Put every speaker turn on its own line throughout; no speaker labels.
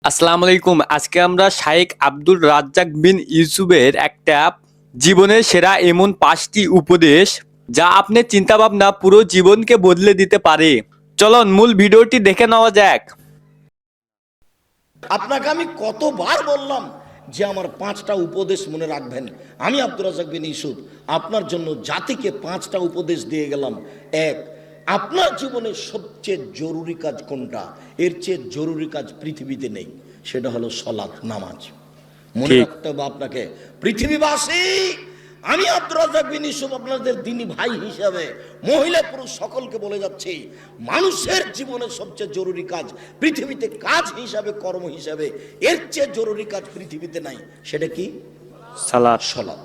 আসসালামু আলাইকুম। আজকে আমরা শাইখ আব্দুর রাজ্জাক বিন ইউসুফের একটা জীবনের সেরা এমন 5টি উপদেশ যা আপনার চিন্তাভাবনা পুরো জীবনকে বদলে দিতে পারে। চলুন মূল ভিডিওটি দেখে নেওয়া যাক।
আপনাকে আমি কতবার বললাম যে আমার 5টা উপদেশ মনে রাখবেন। আমি আব্দুর রাজ্জাক বিন ইউসুফ আপনার জন্য জাতিকে 5টা উপদেশ দিয়ে গেলাম। এক, আপনার জীবনের সবচেয়ে জরুরি কাজ কোনটা? এর চেয়ে জরুরি কাজ পৃথিবীতে নেই, সেটা হলো সালাত, নামাজ। মনে
ঠিক।
রাখতে হবে আপনাকে। পৃথিবীবাসী, আমি আব্দুর রাজ্জাক বিন ইউসুফ আপনাদের দিনী ভাই হিসাবে মহিলা পুরুষ সকলকে বলে যাচ্ছি, মানুষের জীবনের সবচেয়ে জরুরি কাজ পৃথিবীতে, কাজ হিসাবে, কর্ম হিসাবে এর চেয়ে জরুরি কাজ পৃথিবীতে নাই। সেটা কি?
সালাত।
সালাত।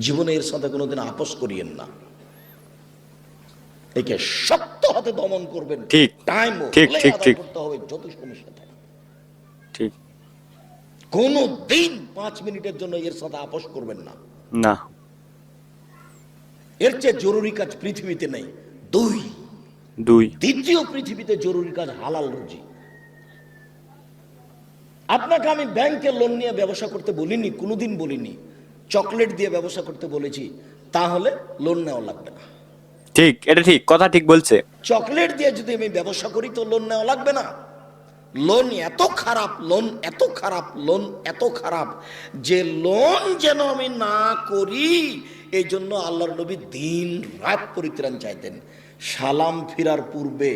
জীবনে এর সাথে কোনোদিন আপোষ করিয়েন না। একে শক্ত হাতে দমন করবেন।
ঠিক
টাইম
ঠিক
হলে
ঠিক
আদায়
ঠিক
করতে হবে, যত সমস্যা থাকে।
ঠিক
কোনো দিন 5 মিনিটের জন্য এর সাথে আপোষ করবেন না।
না।
এর চেয়ে জরুরি কাজ পৃথিবীতে নেই। দুই,
দুই।
দ্বিতীয় পৃথিবীতে জরুরি কাজ হালাল রুজি। আপনাকে আমি ব্যাংকে লোন নিয়ে ব্যবসা করতে বলিনি, কোনোদিন বলিনি। চকলেট দিয়ে ব্যবসা করতে বলেছি, তাহলে লোন নেওয়া লাগবে না।
ঠিক, এটা ঠিক কথা, ঠিক বলছে।
চকলেট দিয়ে যদি আমি ব্যবসা করি তো লোন নেওয়া লাগবে না। লোন এত খারাপ, লোন এত খারাপ, লোন এত খারাপ যে লোন যেন আমি না করি, এই জন্য আল্লাহর নবী দিন রাত পরিত্রাণ চাইতেন। সালাম ফিরার পূর্বে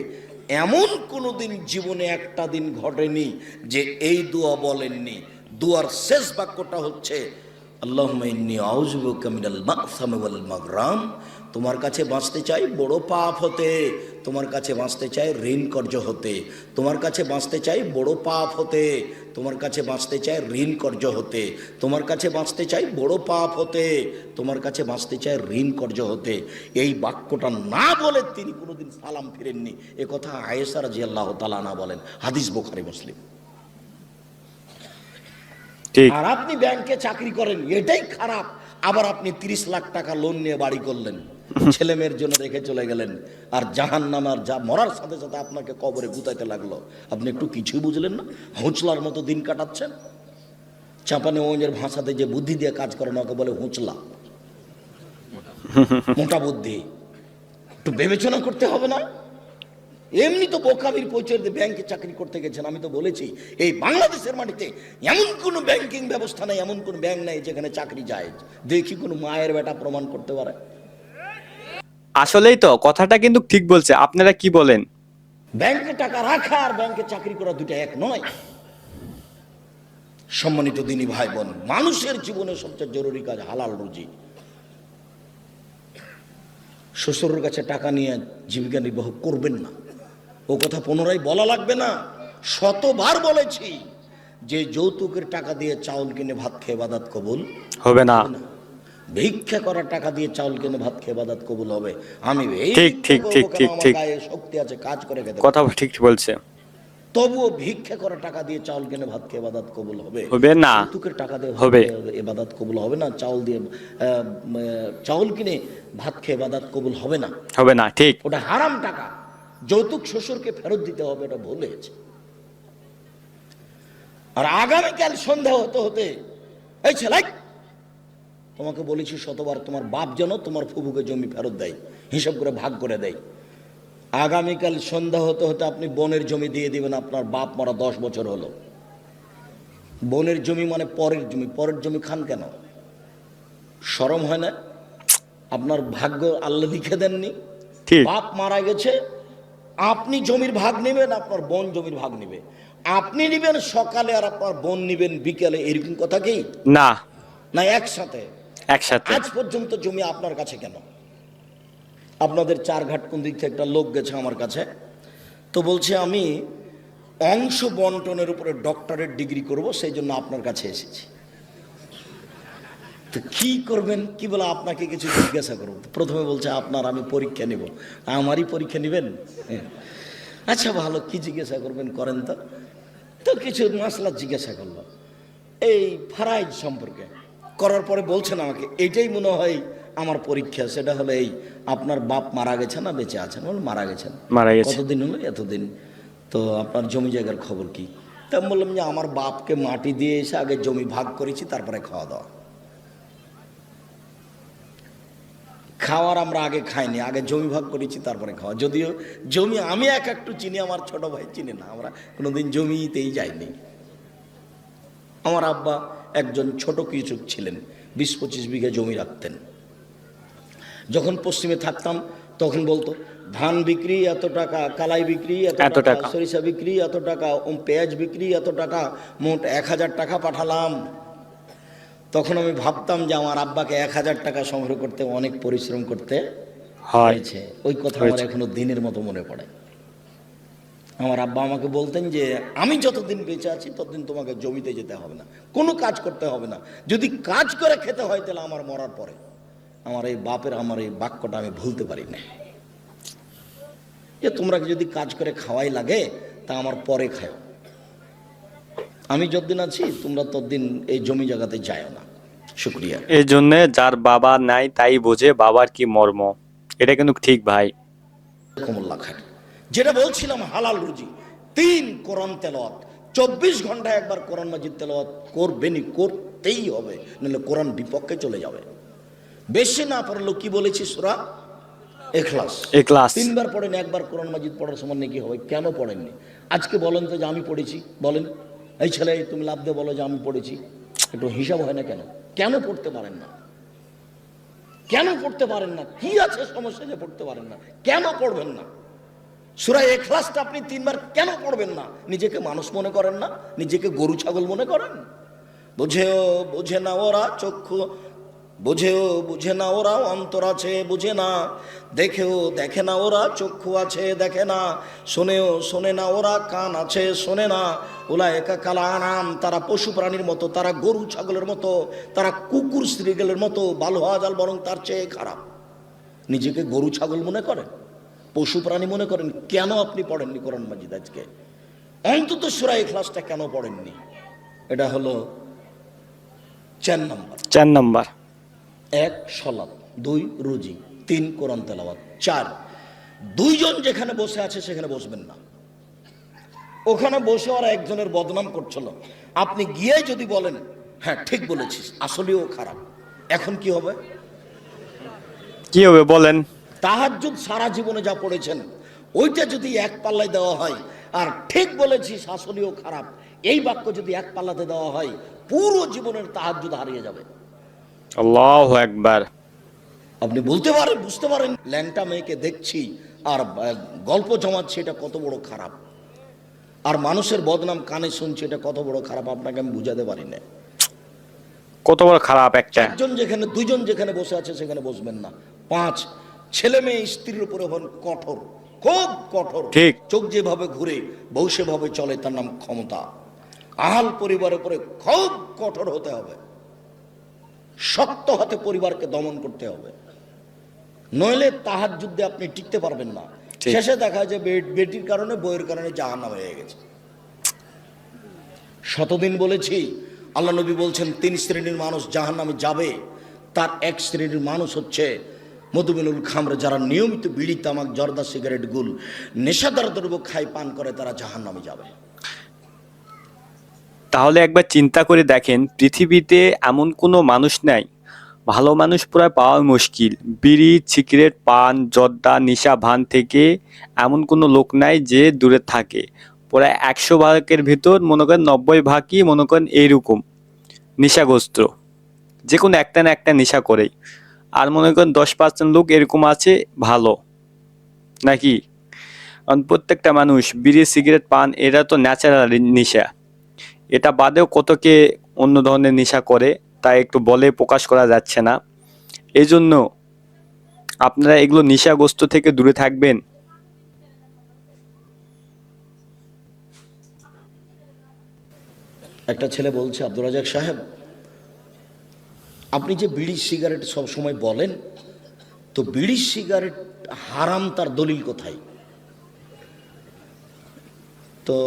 এমন কোনো দিন জীবনে একটা দিন ঘটেনি যে এই দোয়া বলেননি। দোয়ার শেষ বাক্যটা হচ্ছে আল্লাহুম্মা ইন্নী আউযু বিকা মিনাল মা'সামি ওয়াল মাগরাম। তোমার কাছে বাঁচতে চাই বড় পাপ হতে, তোমার কাছে বাঁচতে চাই ঋণ কর্য হতে, তোমার কাছে বাঁচতে চাই বড় পাপ হতে, তোমার কাছে বাঁচতে চাই ঋণ কর্য হতে, তোমার কাছে বাঁচতে চাই বড় পাপ হতে, তোমার কাছে বাঁচতে চাই ঋণ কর্য হতে। এই বাক্যটা না বলে তিনি কোনোদিন সালাম ফিরেননি। এ কথা আয়েশা রাদিয়াল্লাহু তাআলা আনহা বলেন, হাদিস বুখারী মুসলিম।
ঠিক।
আর আপনি ব্যাংকে চাকরি করেন, এটাই খারাপ। আবার আপনি 30 লাখ টাকা লোন নিয়ে বাড়ি করলেন, ছেলে মেয়ের জন্য রেখে চলে গেলেন, আর জাহান্নামার যা মরার সাথে সাথে আপনাকে কবরে গুতাইতে লাগলো। আপনি একটু কিছুই বুঝলেন না, হুঁচলার মতো দিন কাটাচ্ছেন। চাপানে ওদের ভাষাতে যে বুদ্ধি দিয়ে কাজ করে না, ওকে বলে হুঁচলা, মোটা বুদ্ধি। একটু বিবেচনা করতে হবে না? এমনি তো বোকামির পরিচয় দিয়ে ব্যাংকে চাকরি করতে গেছেন। আমি তো বলেছি এই বাংলাদেশের মাটিতে এমন কোনো ব্যাংকিং ব্যবস্থা নাই, এমন কোনো ব্যাংক নাই যেখানে চাকরি যায়। দেখি কোনো মায়ের বেটা প্রমাণ করতে পারে?
আসলেই তো কথাটা কিন্তু ঠিক বলছে। আপনারা কি বলেন?
ব্যাংকে টাকা রাখা আর ব্যাংকে চাকরি করা দুটো এক নয়। সম্মানিত দিনী ভাই বোন, মানুষের জীবনে সবচেয়ে জরুরি কাজ হালাল রুজি। শ্বশুরের কাছে টাকা নিয়ে জীবিকা নির্বাহ করবেন না। ও কথা পুনরায় বলা লাগবে না, শতবার বলেছি যে যৌতুকের টাকা দিয়ে চাউল কিনে ভাত খেয়ে ইবাদত কবুল
হবে না।
ভিক্ষা করার টাকা দিয়ে চাউল কিনে ভাত খেয়ে ইবাদত কবুল হবে? আমি এই
ঠিক ঠিক
ভিক্ষা
ঠিক
করবো কেন?
ঠিক
আমার
ঠিক
গায়ে শক্তি আছে, কাজ করে খেতে
কথা
পারবো।
ঠিক বলছে।
তবুও ভিক্ষা করার টাকা দিয়ে চাউল কিনে ভাত খেয়ে ইবাদত কবুল হবে?
হবে না।
যৌতুকের টাকা দিয়ে
হবে।
ইবাদত কবুল হবে না। চাউল দিয়ে চাউল কিনে ভাত খেয়ে ইবাদত কবুল হবে না।
হবে না। ঠিক।
ওটা হারাম টাকা। যৌতুক শ্বশুরকে ফেরত দিতে হবে, এটা ভুল হয়েছে। আর আগামীকাল সন্ধ্যা হতে হতে এই ছেলে, তোমাকে বলেছি শতবার, তোমার বাপ যেন তোমার ফুফুকে জমি ফেরত দেয়, হিসাব করে ভাগ করে দেয়। আগামীকাল সন্ধ্যা হতে হতে আপনি বোনের জমি দিয়ে দিবেন। আপনার বাপ মারা 10 বছর হলো। বোনের জমি মানে পরের জমি। পরের জমি খান কেন? শরম হয় না? আপনার ভাগ্য আল্লাহ লিখে দেননি?
ঠিক।
বাপ মারা গেছে, আপনি জমির ভাগ নেবেন, আপনার বোন জমির ভাগ নেবে। আপনি নেবেন সকালে আর আপনার বোন নেবেন বিকেলে, এরকম কথা কি?
না।
না, একসাথে।
একসাথে।
আজ পর্যন্ত জমি আপনার কাছে কেন? আপনাদের চারঘাট কোন দিক থেকে একটা লোক গেছে আমার কাছে, তো বলছে আমি অংশ বন্টনের উপরে ডক্টরেট ডিগ্রি করব, সেই জন্য আপনার কাছে এসেছি। তো কি করবেন? কি বলে আপনাকে কিছু জিজ্ঞাসা করবো। প্রথমে বলছে আপনার আমি পরীক্ষা নেব। আমারই পরীক্ষা নেবেন? আচ্ছা ভালো, কি জিজ্ঞাসা করবেন করেন তো। তো কিছু মাসলা জিজ্ঞাসা করলো এই ফারাইজ সম্পর্কে। করার পরে বলছেন আমাকে এইটাই মনে হয় আমার পরীক্ষা, সেটা হলো এই, আপনার বাপ মারা গেছে না বেঁচে আছেন? বল মারা গেছেন।
মারা গেছে।
কতদিন হলো? এতদিন। তো আপনার জমি জায়গার খবর কি? তা আমি বললাম যে আমার বাপকে মাটি দিয়ে এসে আগে জমি ভাগ করেছি, তারপরে খাওয়া দাওয়া। খাওয়ার আমরা আগে খাইনি, আগে জমি ভাগ করেছি তারপরে খাওয়া। যদিও জমি আমি একটু চিনি, আমার ছোট ভাই চিনি না, আমরা কোনোদিন জমিতেই যাইনি। আমার আব্বা একজন ছোট কৃষক ছিলেন, 20-25 বিঘা জমি রাখতেন। যখন পশ্চিমে থাকতাম তখন বলতো ধান বিক্রি এত টাকা, কালাই বিক্রি এত টাকা, সরিষা বিক্রি এত টাকা, পেঁয়াজ বিক্রি এত টাকা, মোট 1000 টাকা পাঠালাম। তখন আমি ভাবতাম যে আমার আব্বাকে 1000 টাকা সংগ্রহ করতে অনেক পরিশ্রম করতে হয়েছে। ওই কথা আমার এখনো দিনের মতো মনে পড়ে। আমার আব্বা আমাকে বলতেন যে আমি যতদিন বেঁচে আছি ততদিন তোমাকে জমিতে যেতে হবে না, কোনো কাজ করতে হবে না, যদি কাজ করে খেতে হয় তাহলে আমার মরার পরে। আমার এই বাপের আমার এই বাক্যটা আমি ভুলতে পারি না, যে তোমরা যদি কাজ করে খাওয়াই লাগে তা আমার পরে খাও, আমি যতদিন আছি তোমরা ততদিন এই জমি জায়গাতে যাও না। শুক্রিয়া।
এই জন্য যার বাবা নাই তাই বোঝে বাবার কি মর্ম, এটা কিন্তু ঠিক ভাই।
কমল্লা খান যেটা বলছিলাম, হালাল রুজি, 3 কোরআন তেলাওয়াত, 24 ঘন্টায় একবার কোরআন মাজিদ তেলাওয়াত করবেনই, করতেই হবে, নাহলে কোরআন বিপক্ষে চলে যাবে। বেশি না পড়লেও কি বলেছি সূরা ইখলাস 3 বার পড়েন, একবার কোরআন মাজিদ পড়ার সময় নাকি হবে। কেন পড়েননি আজকে বলেন তো যে আমি পড়েছি? বলেন, এই ছেলে তুমি লাভ দিয়ে বলো যে আমি পড়েছি, একটু হিসাব হয় না কেন? কেন পড়তে পারেন না? কেন পড়তে পারেন না? কি আছে সমস্যা যে পড়তে পারেন না? কেন পড়বেন না? সূরা ইখলাসটা আপনি 3 বার কেন পড়বেন না? নিজেকে মানুষ মনে করেন না? নিজেকে গরু ছাগল মনে করেন? বুঝেও বুঝে না ওরা চক্ষু, বুঝেও বুঝে না ওরা অন্তর আছে বুঝে না, দেখেও দেখে না ওরা চক্ষু আছে দেখে না, শোনেও শোনে না ওরা কান আছে শোনে না। উলায়েকা কাল আনাম, তারা পশু প্রাণীর মতো, তারা গরু ছাগলের মতো, তারা কুকুর শ্রীগেলের মতো, ভালো হওয়া যাল বরং তার চেয়ে খারাপ। নিজেকে গরু ছাগল মনে করেন, পশু প্রাণী মনে করেন? কেন আপনি পড়েননি কোরআন মাজিদ আজকে? অন্তত সূরা ইখলাসটা কেন পড়েননি? এটা হলো 4 নাম্বার। 1 সালাত, 2 রুজি, 3 কোরআন তেলাওয়াত, 4 দুইজন যেখানে বসে আছে সেখানে বসবেন না। ওখানে বসে ওরা একজনের বদনাম করছিল, আপনি গিয়ে যদি বলেন হ্যাঁ ঠিক বলেছিস, আসলেও খারাপ, এখন কি হবে?
কি হবে বলেন?
তাহাজ্জুদ সারা জীবনে যা পড়েছেন ওইটা যদি এক পাল্লায় দেওয়া হয়, আর ঠিক বলেছিস আসলেও খারাপ এই বাক্য যদি এক পাল্লাতে দেওয়া হয়, পুরো জীবনের তাহাজ্জুদ হারিয়ে যাবে।
আল্লাহু আকবার।
আপনি বলতে পারেন, বুঝতে পারেন ল্যাংটা মেয়েকে দেখছি আর গল্প জমাচ্ছি, এটা কত বড় খারাপ, আর মানুষের বদনাম কানে শুনছি, এটা কত বড় খারাপ, আপনাকে আমি বুঝাতে পারি না।
কত বড় খারাপ একটা।
একজন যেখানে, দুইজন যেখানে বসে আছে সেখানে বসবেন না। 5 ছেলে মেয়ে স্ত্রীর উপরে হন কঠোর, খুব কঠোর।
ঠিক।
চোখ যেভাবে ঘুরে বউ সেভাবে চলে, তার নাম ক্ষমতা। আহাল পরিবারের উপরে খুব কঠোর হতে হবে, শক্ত হাতে পরিবারকে দমন করতে হবে, নইলে তাহাজ্জুদে আপনি টিকতে পারবেন না। শেষে দেখা যায় বেটির কারণে, বইয়ের কারণে জাহান্নাম হয়ে গেছে। শতদিন বলেছি, আল্লাহ নবী বলছেন 3 শ্রেণীর মানুষ জাহান্নামে যাবে। তার 1 শ্রেণীর মানুষ হচ্ছে মধুমিনুল খামর, যারা নিয়মিত বিড়ি তামাক জর্দা সিগারেট গুল নেশাদার দ্রব্য খায় পান করে, তারা জাহান্নামে যাবে।
তাহলে একবার চিন্তা করে দেখেন, পৃথিবীতে এমন কোনো মানুষ নাই, ভালো মানুষ প্রায় পাওয়া মুশকিল। বিড়ি সিগারেট পান জর্দা নেশা ভান থেকে এমন কোনো লোক নাই যে দূরে থাকে। প্রায় 100 ভাগের ভিতর মনে করেন 90 ভাগই মনে করেন এইরকম নেশাগ্রস্ত, যে কোনো একটা না একটা নেশা করেই। আর মনে করেন 10% লোক এরকম আছে ভালো, নাকি? কারণ প্রত্যেকটা মানুষ বিড়ি সিগারেট পান এরা তো ন্যাচারাল নেশা, এটা বাদেও কতকে অন্য ধরনের নেশা করে, তাই একটু বলে প্রকাশ করা যাচ্ছে না। এই জন্য আপনারা এগুলো নেশাগ্রস্ত থেকে দূরে থাকবেন।
একটা ছেলে বলছে, আব্দুর রাজাক সাহেব, আপনি যে বিড়ি সিগারেট সব সময় বলেন, তো বিড়ি সিগারেট হারাম তার দলিল কোথায়? তো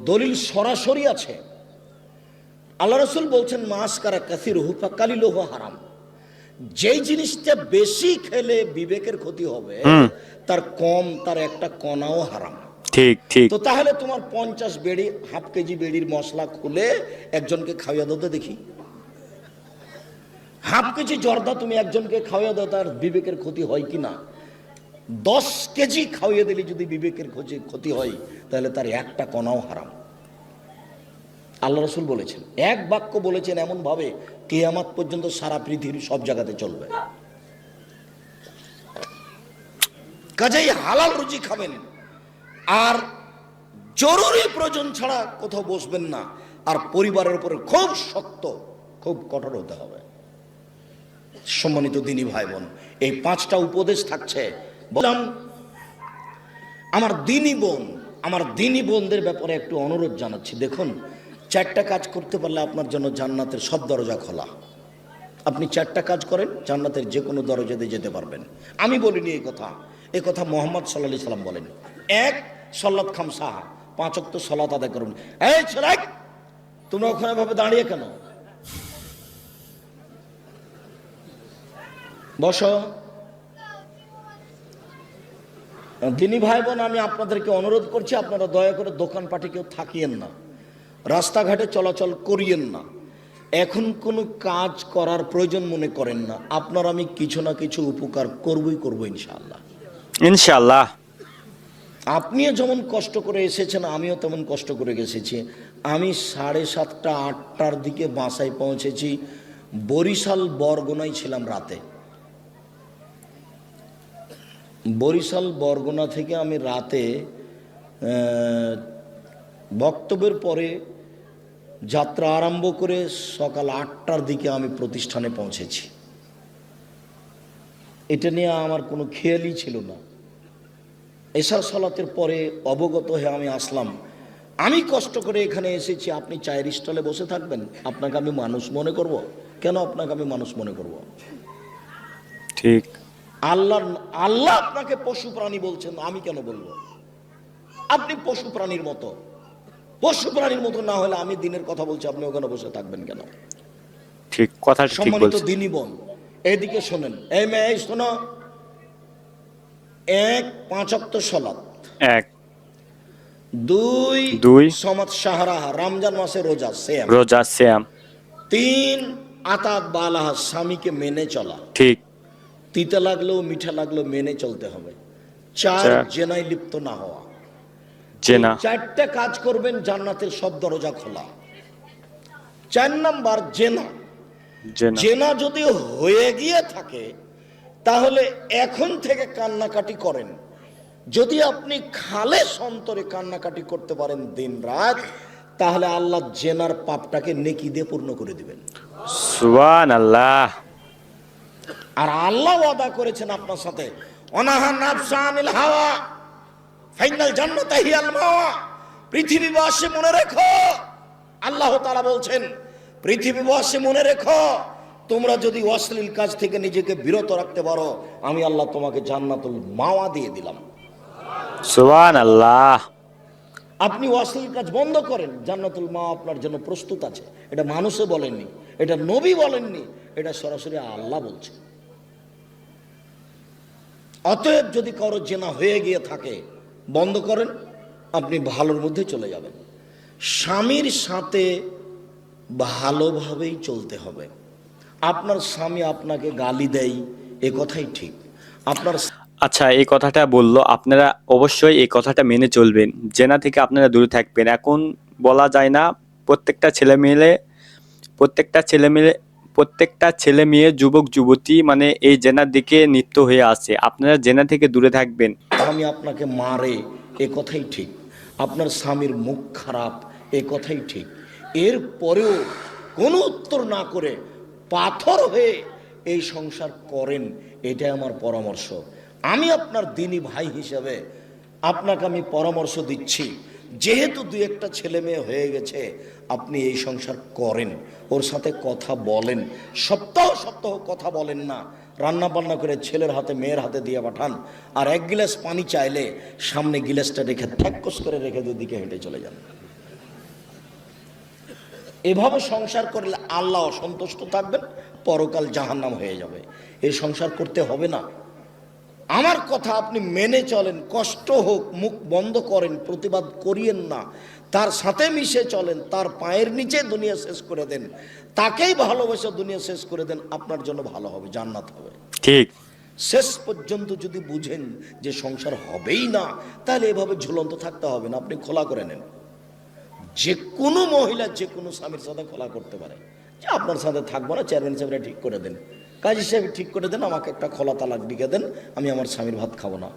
দলিল সরাসরি আছে, আল্লাহ রাসূল বলছেন মাসকারা কাসিরুহু ফাকালিলুহু হারাম। যেই জিনিসটা বেশি খেলে বিবেকের ক্ষতি হবে, তার কম, তার একটা কণাও হারাম।
ঠিক ঠিক।
তো তাহলে তোমার 50 বেড়ি, হাফ কেজি বেড়ির মশলা খুলে একজনকে খাওয়াইয়া দাও তো দেখি। হাফ কেজি জর্দা তুমি একজনকে খাওয়াইয়া দাও, তার বিবেকের ক্ষতি হয় কি না? 10 কেজি খাওয়াইয়া দিলে যদি বিবেকের ক্ষতি হয়, তাহলে তার একটা কণাও হারাম। আল্লাহ রসুল বলেছেন, এক বাক্য বলেছেন এমন ভাবে কিয়ামত পর্যন্ত সারা পৃথিবীর সব জায়গাতে চলবে। কাজেই হালাল রুজি খাবেন, আর জরুরি প্রয়োজন ছাড়া কোথাও বসবেন না, আর পরিবারের উপরে খুব শক্ত, খুব কঠোর হতে হবে। সম্মানিত দিনী ভাই বোন, এই 5টা উপদেশ থাকছে। বললাম আমার দিনী বোনদের ব্যাপারে একটু অনুরোধ জানাচ্ছি। দেখুন, 4টা কাজ করতে পারলে আপনার জন্য জান্নাতের সব দরজা খোলা। আপনি 4টা কাজ করেন, জান্নাতের যে কোনো দরজাতে যেতে পারবেন। আমি বলিনি এই কথা মোহাম্মদ সাল্লাল্লাহু আলাইহি সাল্লাম বলেন। 1, সালাত খামসা, 5 ওয়াক্ত সালাত আদায় করুন। এই ছেলে, তোমরা ওখানে ভাবে দাঁড়িয়ে কেন? বসো। দিনী ভাই বোন, আমি আপনাদেরকে অনুরোধ করছি, আপনারা দয়া করে দোকানপাটে কেউ থাকিয়েন না, রাস্তাঘাটে চলাচল করিয়েন না। এখন কোনো কাজ করার প্রয়োজন মনে করেন না। আপনার আমি কিছু না কিছু উপকার করবো ইনশাআল্লাহ।
ইনশাআল্লাহ।
আপনিও যেমন কষ্ট করে এসেছেন, আমিও তেমন কষ্ট করে এসেছি। আমি 7:30 8টার দিকে বাসায় পৌঁছেছি। বরিশাল বরগুনায় ছিলাম রাতে। বরিশাল বরগুনা থেকে আমি রাতে বক্তব্যের পরে যাত্রা আরম্ভ করে সকাল 8টার দিকে আমি প্রতিষ্ঠানে পৌঁছেছি। এটা নিয়ে আমার কোনো খেয়ালই ছিল না। এশার সালাতের পরে অবগত হয়ে আমি আসলাম। আমি কষ্ট করে এখানে এসেছি, আপনি চায়ের স্টলে বসে থাকবেন? আপনাকে আমি মানুষ মনে করব? কেন আপনাকে আমি মানুষ মনে করব?
ঠিক।
আল্লাহ আপনাকে পশু প্রাণী বলছেন, আমি কেন বলবো? আপনি পশু প্রাণীর মতো। পশু প্রাণীর মতো না হলে আমি দিনের কথা বলছি, আপনি ওখানে বসে থাকবেন কেন?
ঠিক কথা, ঠিক
সম্মানিত
বলছেন।
দিনী বোন, এইদিকে শোনেন। এই মেয়ে, এই শোনো। 1, 5 ওয়াক্ত সালাত।
1,
2,
2
সমাত সাহারাহা, রমজান মাসে রোজা সেম।
রোজা শ্যাম।
3, আতাত বালাহা, স্বামীকে মেনে চলা।
ঠিক।
তিতা লাগলেও মিঠা লাগলেও মেনে চলতে হবে। 4, জেনায় লিপ্ত না হওয়া।
জেনা।
4টা কাজ করবেন, জান্নাতের সব দরজা খোলা। 4 নাম্বার জেনা।
জেনা।
জেনা যদি হয়ে গিয়ে থাকে, তাহলে এখন থেকে কান্নাকাটি করেন। যদি আপনি খালেস অন্তরে কান্নাকাটি করতে পারেন দিন রাত, তাহলে আল্লাহ জেনার পাপটাকে নেকি দিয়ে পূর্ণ করে দিবেন।
সুবহানাল্লাহ।
আর আল্লাহ ওয়াদা করেছেন আপনার সাথে, অনাহা নাফসা আনিল হাওয়া ফাইনাল জান্নাতা হিয়াল মাওয়া। পৃথিবীবাসী মনে রেখো, আল্লাহ তাআলা বলছেন, পৃথিবীবাসী মনে রেখো, তোমরা যদি অশ্লীল কাজ থেকে নিজেকে বিরত রাখতে পারো, আমি আল্লাহ তোমাকে জান্নাতুল মাওয়া দিয়ে দিলাম।
সুবহানাল্লাহ।
আপনি অশ্লীল কাজ বন্ধ করেন, জান্নাতুল মাওয়া আপনার জন্য প্রস্তুত আছে। এটা মানুষে বলেননি, এটা নবী বলেননি, এটা সরাসরি আল্লাহ বলছে। অতএব যদি কারো জেনা হয়ে গিয়ে থাকে, বন্ধ করেন, আপনি ভালোর মধ্যে চলে যাবেন। স্বামীর সাথে ভালোভাবেই চলতে হবে। আপনার স্বামী আপনাকে গালি দেয়, এ কথাই ঠিক। আপনার
আচ্ছা, এই কথাটা বললো, আপনারা অবশ্যই এই কথাটা মেনে চলবেন। জেনা থেকে আপনারা দূরে থাকবেন। এখন বলা যায় না, প্রত্যেকটা ছেলে মেয়ে যুবক যুবতী মানে এই জেনার দিকে নিত্য হয়ে আসে। আপনারা জেনা থেকে দূরে থাকবেন।
স্বামী আপনাকে মারে, এ কথাই ঠিক। আপনার স্বামীর মুখ খারাপ, এ কথাই ঠিক। এর পরেও কোনো উত্তর না করে পাথর হয়ে এই সংসার করেন, এটাই আমার পরামর্শ। আমি আপনার দিনী ভাই হিসেবে আপনাকে আমি পরামর্শ দিচ্ছি, যেহেতু 2-1টা ছেলে মেয়ে হয়ে গেছে, আপনি এই সংসার করেন, ওর সাথে কথা বলেন। সপ্তাহ কথা বলেন না, রান্না বান্না করে ছেলের হাতে মেয়ের হাতে দিয়ে পাঠান, আর 1 গ্লাস পানি চাইলে সামনে গ্লাসটা রেখে ঠ্যাক্কস করে রেখে দুদিকে হেঁটে চলে যান। এভাবে সংসার করলে আল্লাহ অসন্তুষ্ট থাকবেন, পরকাল জাহান্নাম হয়ে যাবে। এই সংসার করতে হবে না। আমার কথা আপনি মেনে চলেন, কষ্ট হোক মুখ বন্ধ করেন, প্রতিবাদ করিয়েন না, তার সাথে মিশে চলেন, তার পায়ের নিচে দুনিয়া শেষ করে দেন, তাকেই ভালোবেসে দুনিয়া শেষ করে দেন, আপনার জন্য ভালো হবে, জান্নাত হবে।
ঠিক।
শেষ পর্যন্ত যদি বুঝেন যে সংসার হবেই না, তাহলে এভাবে ঝুলন্ত থাকতে হবে না, আপনি খোলা করে নেন। যে কোনো মহিলা যে কোনো স্বামীর সাথে খোলা করতে পারে যে আপনার সাথে থাকবো না, চেয়ারম্যান সাহেবরা ঠিক করে দেন, কাজী সাহেব ঠিক করে দেন, আমাকে একটা খোলা তালাক লিখে দেন, আমি আমার স্বামীর ভাত খাবো না।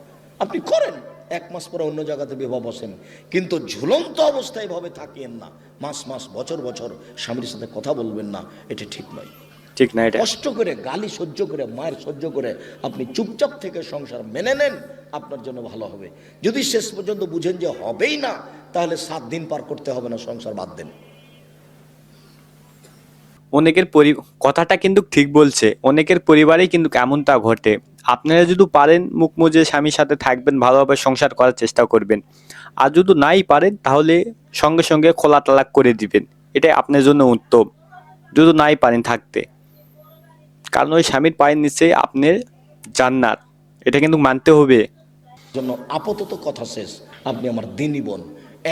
আপনি করেন, 1 মাস পরে অন্য জায়গাতে বিবাহ বসেন, কিন্তু ঝুলন্ত অবস্থায় এভাবে থাকিয়েন না। মাস মাস বছর বছর স্বামীর সাথে কথা বলবেন না, এটা ঠিক নয়।
ঠিক না এটা।
কষ্ট করে, গালি সহ্য করে, মায়ের সহ্য করে আপনি চুপচাপ থেকে সংসার মেনে নেন, আপনার জন্য ভালো হবে। যদি শেষ পর্যন্ত বুঝেন যে হবেই না, তাহলে 7 দিন পার করতে হবে না, সংসার বাদ দেন।
অনেকের কথাটা কিন্তু ঠিক বলছে, অনেকের পরিবারেই কিন্তু এমনটা ঘটে। আপনারা যদি পারেন মুখ মুজে স্বামীর সাথে থাকবেন, ভালোভাবে সংসার করার চেষ্টা করবেন। আর যদি নাই পারেন তাহলে সঙ্গে সঙ্গে খোলা তালাক করে দিবেন, এটাই আপনার জন্য উত্তম, যদি নাই পারেন থাকতে। কারণ ওই স্বামীর পায়ের নিচে আপনার জান্নাত, এটা কিন্তু মানতে হবে।
জন্য আপাতত কথা শেষ, আপনি আমার দিনই বোন।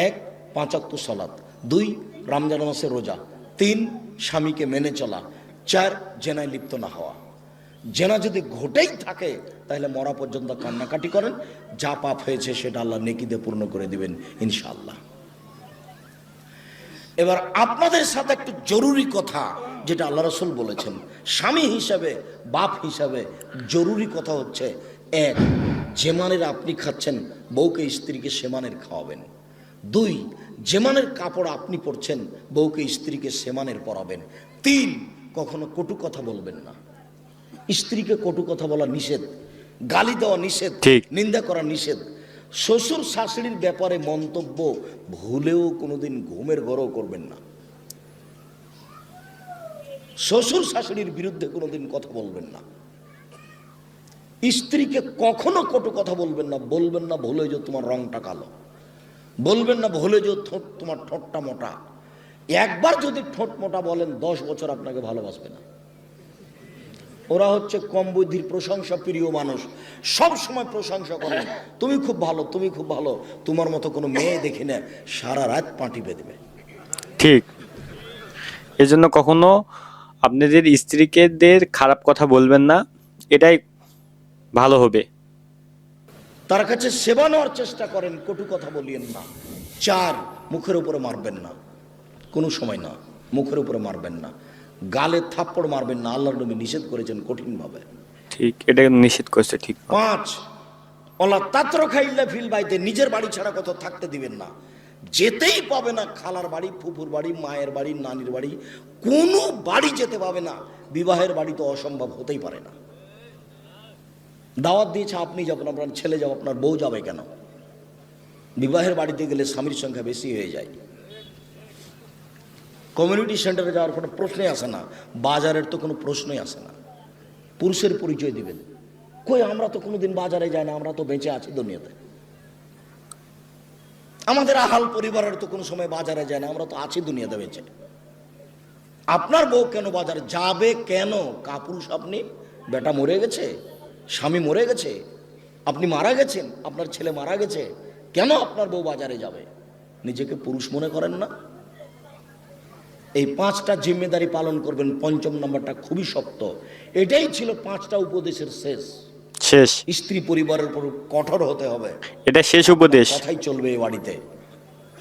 1 5 ওয়াক্ত সালাত, 2 রমজান মাসের রোজা, 3 স্বামীকে মেনে চলা, 4 জেনায় লিপ্ত না হওয়া। জেনা যদি ঘটেই থাকে তাহলে মরা পর্যন্ত কান্নাকাটি করেন, যা পাপ হয়েছে সেটা আল্লাহ নেকি দিয়ে পূর্ণ করে দিবেন ইনশাআল্লাহ। এবার আপনাদের সাথে একটু জরুরি কথা, যেটা আল্লাহ রাসূল বলেছেন, স্বামী হিসাবে, বাপ হিসাবে জরুরি কথা হচ্ছে, 1 যে মানের আপনি খাচ্ছেন বউকে স্ত্রীকে সে মানের খাওয়াবেন। 2 যে মানের কাপড় আপনি পরছেন বউকে স্ত্রীকে সে মানের পরাবেন। 3 কখনো কটু কথা বলবেন না, স্ত্রীকে কটু কথা বলা নিষেধ, গালি দেওয়া নিষেধ, নিন্দা করা নিষেধ। শ্বশুর শাশুড়ির ব্যাপারে মন্তব্য ভুলেও কোনোদিন ঘুমের ঘরেও করবেন না। শ্বশুর শাশুড়ির বিরুদ্ধে কোনোদিন কথা বলবেন না। স্ত্রীকে কখনো কটু কথা বলবেন না। বলবেন না ভুলে যে তোমার রংটা কালো, বলবেন না ভুলে যে তোমার ঠোঁটটা মোটা। একবার যদি ঠোঁট মোটা বলেন 10 বছর আপনাকে ভালোবাসবে না। ওরা হচ্ছে কম বুদ্ধির, প্রশংসা প্রিয় মানুষ, সব সময় প্রশংসা করেন, তুমি খুব ভালো, তুমি খুব ভালো, তোমার মতো কোনো মেয়ে দেখি না, সারা রাত পাটি বেঁধবে।
ঠিক, এজন্য কখনো আপনাদের স্ত্রীকেদের খারাপ কথা বলবেন না, এটাই ভালো হবে।
তার কাছে সেবা নেওয়ার চেষ্টা করেন, কটু কথা বলিয়েন না। 4 মুখের উপরে মারবেন না, কোনো সময় না, মুখের উপরে মারবেন না। গালে থাপ্পড় মারবেন না, আল্লাহর নবী নিষেধ করেছেন কঠিনভাবে।
ঠিক, এটা নিষেধ করছে। ঠিক।
5 ওলা তাত্র খাইল্লা ফিল বাইতে, নিজের বাড়ি ছাড়া কোথাও থাকতে দিবেন না, যেতেই পাবে না। খালার বাড়ি, ফুফুর বাড়ি, মায়ের বাড়ি, নানির বাড়ি, কোনো বাড়ি যেতে পাবে না। বিবাহের বাড়ি তো অসম্ভব হতেই পারে না। দাওয়াত দিয়েছে আপনি যাবেন, আপনার ছেলে যাবে, আপনার বউ যাবে কেন? বিবাহের বাড়িতে গেলে স্বামীর সংখ্যা বেশি হয়ে যায়। কমিউনিটি সেন্টারে যাওয়ার কোনো প্রশ্নই আসে না, বাজারের তো কোনো প্রশ্নই আসে না। পুরুষের পরিচয় দিবেন, কই আমরা তো কোনোদিন বাজারে যাই না, আমরা তো বেঁচে আছি দুনিয়াতে। আমাদের আহাল পরিবারের তো কোনো সময় বাজারে যায় না, আমরা তো আছি দুনিয়াতে বেঁচে। আপনার বউ কেন বাজারে যাবে? কেন? কাপুরুষ আপনি? বেটা মরে গেছে, স্বামী মরে গেছে, আপনি মারা গেছেন, আপনার ছেলে মারা গেছে, কেন আপনার বউ বাজারে যাবে? নিজেকে পুরুষ মনে করেন না? এই 5টা জিম্মেদারি পালন করবেন। 5ম নম্বরটা খুবই শক্ত, এটাই ছিল 5টা উপদেশের শেষ। স্ত্রী পরিবারের উপর কঠোর হতে হবে,
এটা শেষ উপদেশ।
কথাই চলবে এই বাড়িতে।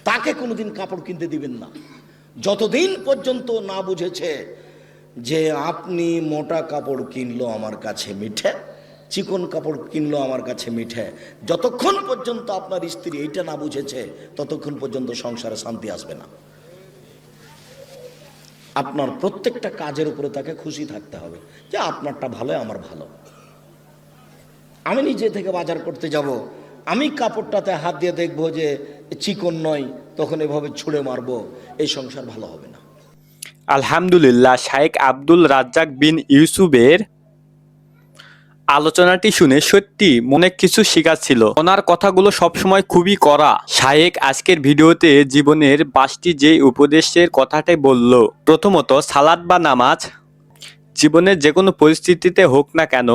তাকে কোনোদিন কাপড় কিনতে দিবেন না যতদিন পর্যন্ত না বুঝেছে যে আপনি মোটা কাপড় কিনলো আমার কাছে মিঠে, চিকন কাপড় কিনলো আমার কাছে মিঠে। যতক্ষণ পর্যন্ত আপনার স্ত্রী এইটা না বুঝেছে ততক্ষণ পর্যন্ত সংসারে শান্তি আসবে না। আপনার প্রত্যেকটা কাজের উপরে তাকে খুশি থাকতে হবে যে আপনারটা ভালো, আমার ভালো। আমি নিজে থেকে বাজার করতে যাব, আমি কাপড়টাতে হাত দিয়ে দেখবো যে চিকন নয়, তখন এভাবে ছুঁড়ে মারবো, এই সংসার ভালো হবে না।
আলহামদুলিল্লাহ, শাইখ আব্দুল রাজ্জাক বিন ইউসুফের আলোচনাটি শুনে সত্যি মনে কিছু শেখার ছিল। ওনার কথাগুলো সবসময় খুবই কড়া। শাইখ আজকের ভিডিওতে জীবনের 5টি যে উপদেশের কথাটাই বলল। প্রথমত, সালাত বা নামাজ জীবনের যে কোনো পরিস্থিতিতে হোক না কেন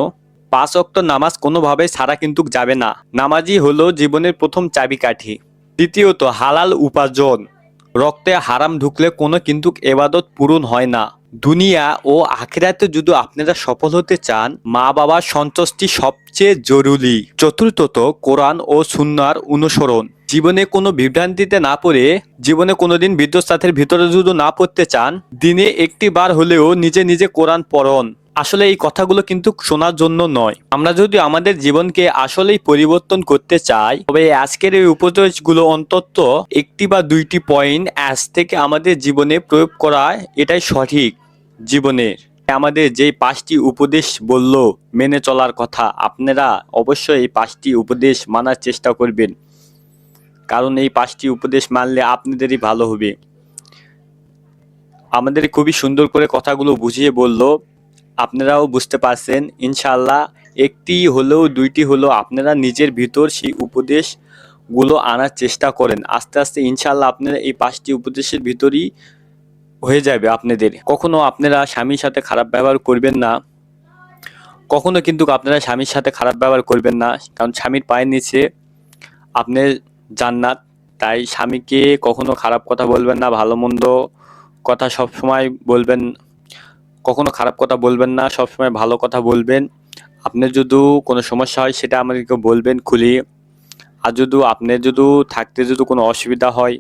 5 ওয়াক্ত নামাজ কোনোভাবেই ছাড়া কিন্তু যাবে না। নামাজই হলো জীবনের প্রথম চাবিকাঠি। দ্বিতীয়ত হালাল উপার্জন। রক্তে হারাম ঢুকলে কোনো কিন্তু এবাদত পূরণ হয় না। দুনিয়া ও আখিরাতে যদি আপনারা সফল হতে চান, মা বাবার সন্তুষ্টি সবচেয়ে জরুরি। চতুর্থত কোরআন ও সুন্নাহর অনুসরণ। জীবনে কোনো বিভ্রান্তিতে না পড়ে, জীবনে কোনোদিন বিদ্যুৎসাথের ভিতরে যদি না পড়তে চান, দিনে একটি বার হলেও নিজে নিজে কোরআন পড়ুন। আসলে এই কথাগুলো কিন্তু শোনার জন্য নয়। আমরা যদি আমাদের জীবনকে আসলেই পরিবর্তন করতে চাই, তবে আজকের এই উপদেশগুলো অন্তত একটি বা দুইটি পয়েন্ট আজ থেকে আমাদের জীবনে প্রয়োগ করা এটাই সঠিক। জীবনের আমাদের যেই 5টি উপদেশ বলল মেনে চলার কথা, আপনারা অবশ্যই এই 5টি উপদেশ মানার চেষ্টা করবেন, কারণ এই 5টি উপদেশ মানলে আপনাদেরই ভালো হবে। আমাদের খুবই সুন্দর করে কথাগুলো বুঝিয়ে বলল, আপনারাও বুঝতে পারছেন। ইনশাআল্লাহ একটি হলেও দুইটি হলেও আপনারা নিজের ভিতর সেই উপদেশগুলো আনার চেষ্টা করেন। আস্তে আস্তে ইনশাআল্লাহ আপনারা এই 5টি উপদেশের ভিতরই হয়ে যাবে আপনাদের। কখনো আপনারা স্বামীর সাথে খারাপ ব্যবহার করবেন না, কখনো কিন্তু আপনারা স্বামীর সাথে খারাপ ব্যবহার করবেন না, কারণ স্বামীর পায়ের নিচে আপনার জান্নাত। তাই স্বামীকে কখনো খারাপ কথা বলবেন না, ভালো মন্দ কথা সবসময় বলবেন। কখনো খারাপ কথা বলবেন না, সবসময় ভালো কথা বলবেন। আপনার যদি কোনো সমস্যা হয় সেটা আমাদেরকে বলবেন খুলে। আর আপনার থাকতে কোনো অসুবিধা হয়,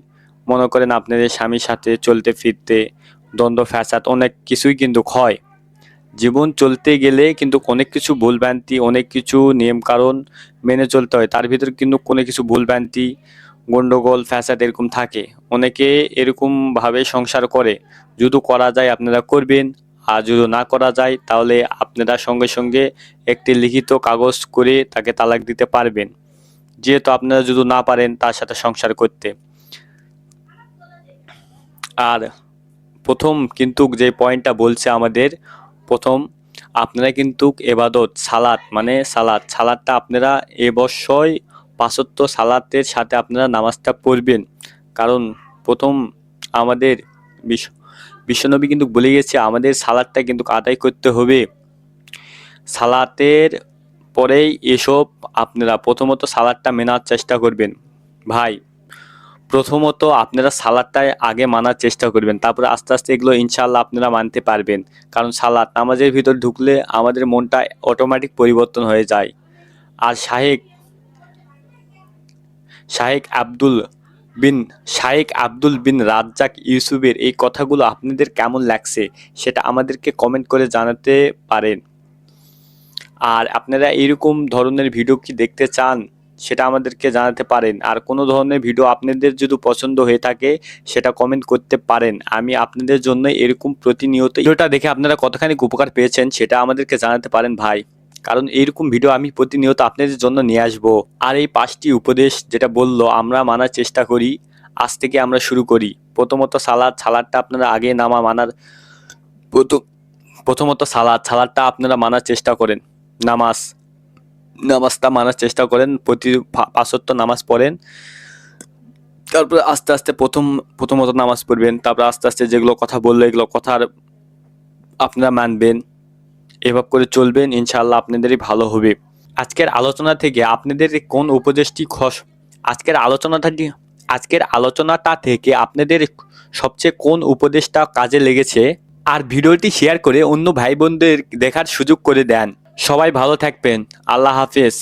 মনে করেন আপনার স্বামীর সাথে চলতে ফিরতে দ্বন্দ্ব ফ্যাসাদ অনেক কিছুই কিন্তু হয়। জীবন চলতে গেলে কিন্তু অনেক কিছু ভুলভ্রান্তি, অনেক কিছু নিয়মকানুন মেনে চলতে হয়। তার ভিতরে কিন্তু কোনো কিছু ভুলভ্রান্তি, গন্ডগোল ফ্যাসাদ এরকম থাকে। অনেকে এরকমভাবে সংসার করে। যদি করা যায় আপনারা করবেন, আর যদি না করা যায় তাহলে আপনারা সঙ্গে সঙ্গে একটি লিখিত কাগজ করে তাকে তালাক দিতে পারবেন, যেহেতু আপনারা যদি না পারেন তার সাথে সংসার করতে। আর প্রথম কিন্তু যে পয়েন্টটা বলছে আমাদের, প্রথম আপনারা কিন্তু এবাদত সালাদটা আপনারা অবশ্যই 5 ওয়াক্ত সালাতের সাথে আপনারা নামাজটা পড়বেন। কারণ প্রথম আমাদের বিশ্বনবী কিন্তু বলে গেছে আমাদের সালাদটা কিন্তু আদায় করতে হবে। সালাতের পরেই এসব আপনারা প্রথমত সালাদটা মেনার চেষ্টা করবেন। ভাই, প্রথমত আপনারা সালাদটা আগে মানার চেষ্টা করবেন, তারপরে আস্তে আস্তে এগুলো ইনশাআল্লাহ আপনারা মানতে পারবেন। কারণ সালাদ নামাজের ভিতর ঢুকলে আমাদের মনটা অটোমেটিক পরিবর্তন হয়ে যায়। আর শাহেক আব্দুল বিন রাজ্জাক ইউসুফের এই কথাগুলো আপনাদের কেমন লাগছে সেটা আমাদেরকে কমেন্ট করে জানাতে পারেন। আর আপনারা এইরকম ধরনের ভিডিও কি দেখতে চান সেটা আমাদেরকে জানাতে পারেন। আর কোনো ধরনের ভিডিও আপনাদের যদি পছন্দ হয়ে থাকে সেটা কমেন্ট করতে পারেন। আমি আপনাদের জন্য এরকম প্রতিনিয়ত ভিডিওটা দেখে আপনারা কতখানি উপকার পেয়েছেন সেটা আমাদেরকে জানাতে পারেন ভাই, কারণ এইরকম ভিডিও আমি প্রতিনিয়ত আপনাদের জন্য নিয়ে আসবো। আর এই 5টি উপদেশ যেটা বললো আমরা মানার চেষ্টা করি, আজ থেকে আমরা শুরু করি। প্রথমত সালাদটা আপনারা আগে প্রথমত সালাদটা আপনারা মানার চেষ্টা করেন। নামাজটা মানার চেষ্টা করেন, প্রতি 5 ওয়াক্ত নামাজ পড়েন। তারপরে আস্তে আস্তে প্রথমত নামাজ পড়বেন, তারপরে আস্তে আস্তে যেগুলো কথা বললো এগুলো কথার আপনারা মানবেন। এভাবে করে চলবেন, ইনশাআল্লাহ আপনাদেরই ভালো হবে। আজকের আলোচনা থেকে আপনাদের কোন উপদেশটি আজকের আলোচনাটা থেকে আপনাদের সবচেয়ে কোন উপদেশটা কাজে লেগেছে, আর ভিডিওটি শেয়ার করে অন্য ভাই বোনদের দেখার সুযোগ করে দেন। সবাই ভালো থাকবেন। আল্লাহ হাফেজ।